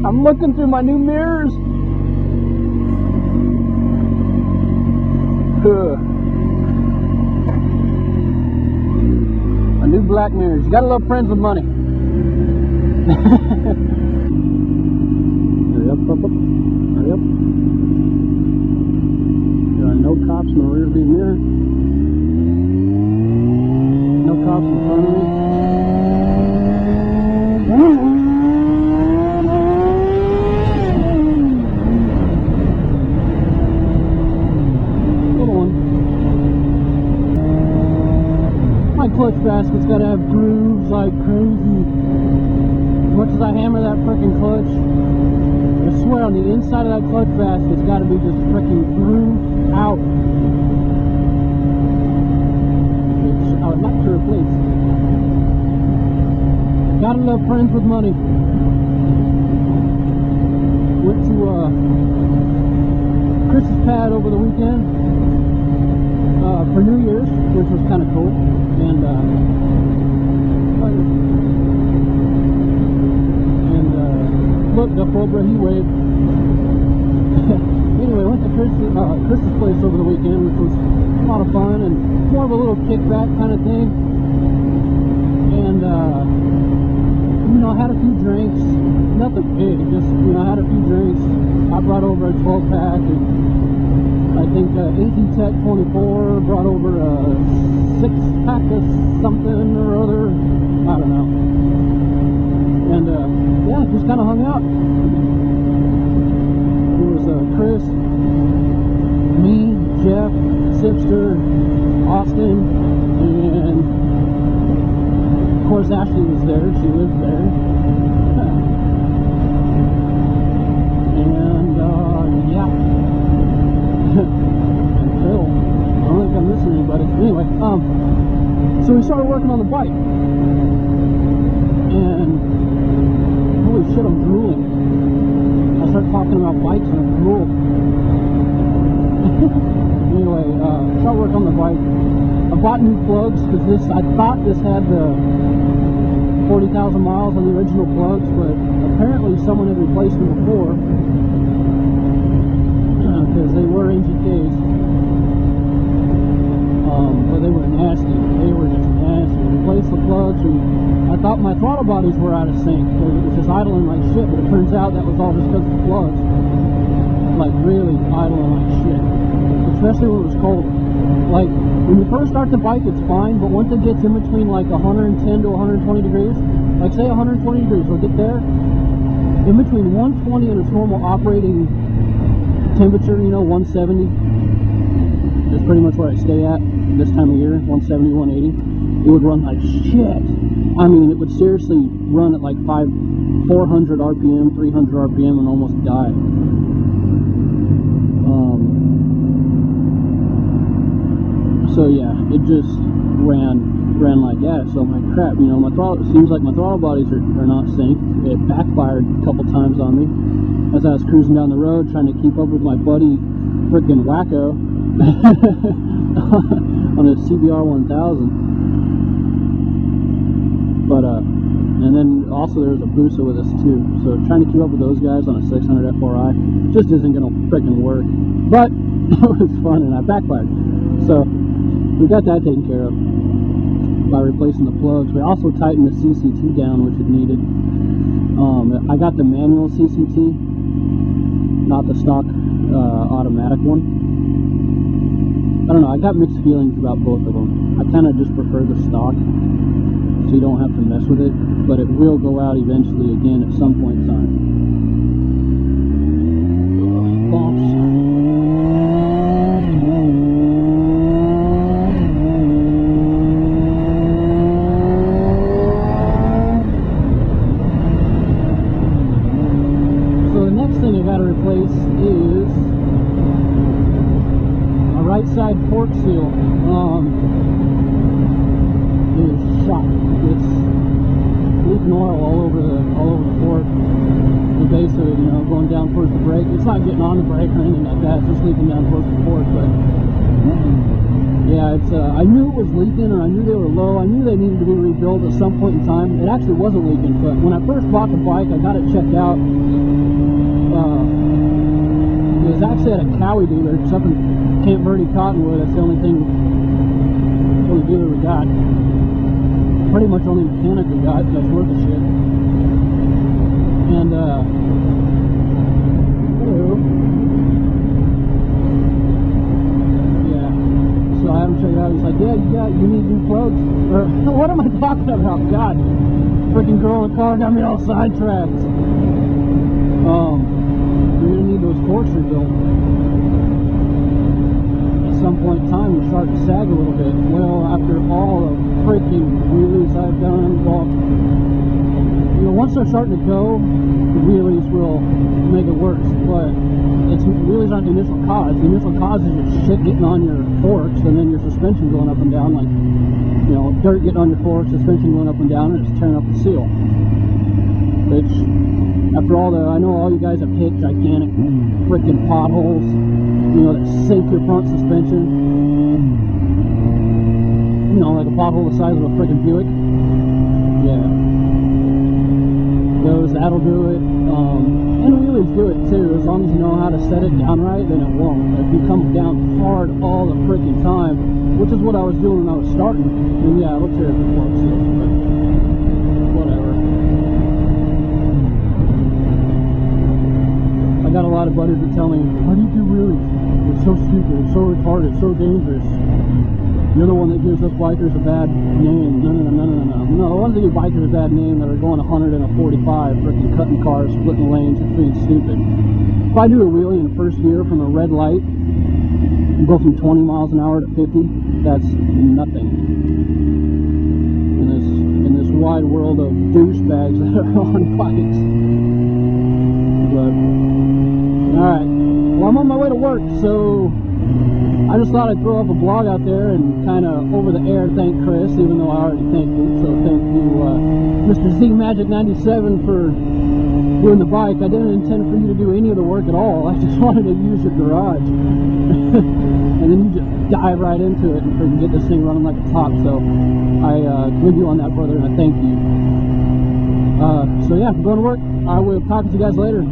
I'm looking through my new mirrors. My new black mirrors. You gotta love friends with money. Hurry up, up, up. Hurry up. There are no cops in the rear view mirror. No cops in front of me. Clutch basket's gotta have grooves like crazy. As much as I hammer that frickin' clutch, I swear on the inside of that clutch basket's gotta be just frickin' grooved out. Which I would like to replace. Gotta love friends with money. Went to Chris's pad over the weekend. For New Year's, which was kind of cool, and look, the Cobra, he waved. Anyway, went to Chris's place over the weekend, which was a lot of fun and more of a little kickback kind of thing. And you know, I had a few drinks, nothing big, just, you know, I had a few drinks. I brought over a 12-pack, and I think AT Tech 24 brought over a 6-pack of something or other, I don't know. And yeah, just kind of hung out. There was Chris, me, Jeff, Sipster, Austin, and of course Ashley was there. She lives there. And yeah. And Phil, I don't think I'm missing anybody. Anyway, so we started working on the bike, and holy shit, I'm drooling. I started talking about bikes and I drool. Anyway, started working on the bike. I bought new plugs because I thought this had the 40,000 miles on the original plugs, but apparently someone had replaced them before. Because they were NGKs, but they were nasty. They were just nasty. Replaced the plugs, and I thought my throttle bodies were out of sync because it was just idling like shit. But it turns out that was all just because of the plugs, like really idling like shit. Especially when it was cold. Like when you first start the bike, it's fine, but once it gets in between like 110 to 120 degrees, like say 120 degrees, we'll get there. In between 120 and its normal operating temperature, you know, 170 is pretty much where I stay at this time of year. 170, 180. It would run like shit. I mean, it would seriously run at like 400 RPM, 300 RPM, and almost die. So yeah, it just ran like that. So I'm like, crap, you know, my throttle, it seems like my throttle bodies are not synced. It backfired a couple times on me as I was cruising down the road trying to keep up with my buddy frickin' Wacko on a CBR 1000. But and then also there was a Busa with us too, so trying to keep up with those guys on a 600 FRI just isn't gonna frickin' work. But it was fun and I backfired, so we got that taken care of by replacing the plugs. We also tightened the CCT down, which it needed. I got the manual CCT, not the stock automatic one. I don't know, I got mixed feelings about both of them. I kind of just prefer the stock, so you don't have to mess with it, but it will go out eventually again at some point in time. Bumps. Side port seal is shot. It's leaking oil all over the port. The base of it, you know, going down towards the brake. It's not getting on the brake or anything like that. It's just leaking down towards the port. But Yeah, it's. I knew it was leaking, and I knew they were low. I knew they needed to be rebuilt at some point in time. It actually wasn't leaking, but when I first bought the bike, I got it checked out. It was actually at a Cowie dealer. It's up in Camp Verde, Cottonwood. That's the only thing, the only dealer we got. Pretty much only mechanic we got that's worth a shit. And hello. Yeah. So I haven't checked it out. He's like, yeah, you need new plugs. Or what am I talking about? God, freaking girl in the car got me all sidetracked. You're gonna need those forks rebuilt. At some point in time, you start to sag a little bit. Well, after all the freaking wheelies I've done, well, you know, once they're starting to go, the wheelies will make it worse. But wheelies aren't the initial cause. The initial cause is your shit getting on your forks, and then your suspension going up and down, like, you know, dirt getting on your forks, suspension going up and down, and it's tearing up the seal. Which, after all I know all you guys have hit gigantic freaking potholes, you know, that sink your front suspension. You know, like a pothole the size of a freaking Buick. Yeah. That'll do it. And wheelies do it too. As long as you know how to set it down right, then it won't. If you come down hard all the freaking time, which is what I was doing when I was starting, then yeah, it'll tear the fork seal. But whatever. I got a lot of buddies that tell me, why do you do wheelies? It's so stupid, it's so retarded, it's so dangerous. You're the one that gives us bikers a bad name. No. No, the ones that give bikers a bad name that are going 100 in a 45, freaking cutting cars, splitting lanes, and being stupid. If I do a wheelie in the first gear from a red light, and go from 20 miles an hour to 50, that's nothing. In this wide world of douchebags that are on bikes. But, alright. Well, I'm on my way to work, so I just thought I'd throw up a blog out there and kind of over the air thank Chris, even though I already thanked him. So thank you, Mr. ZMagic 97 for doing the bike. I didn't intend for you to do any of the work at all. I just wanted to use your garage. And then you just dive right into it and freaking get this thing running like a top. So I commend you on that, brother, and I thank you. So yeah, I'm going to work. I will talk to you guys later.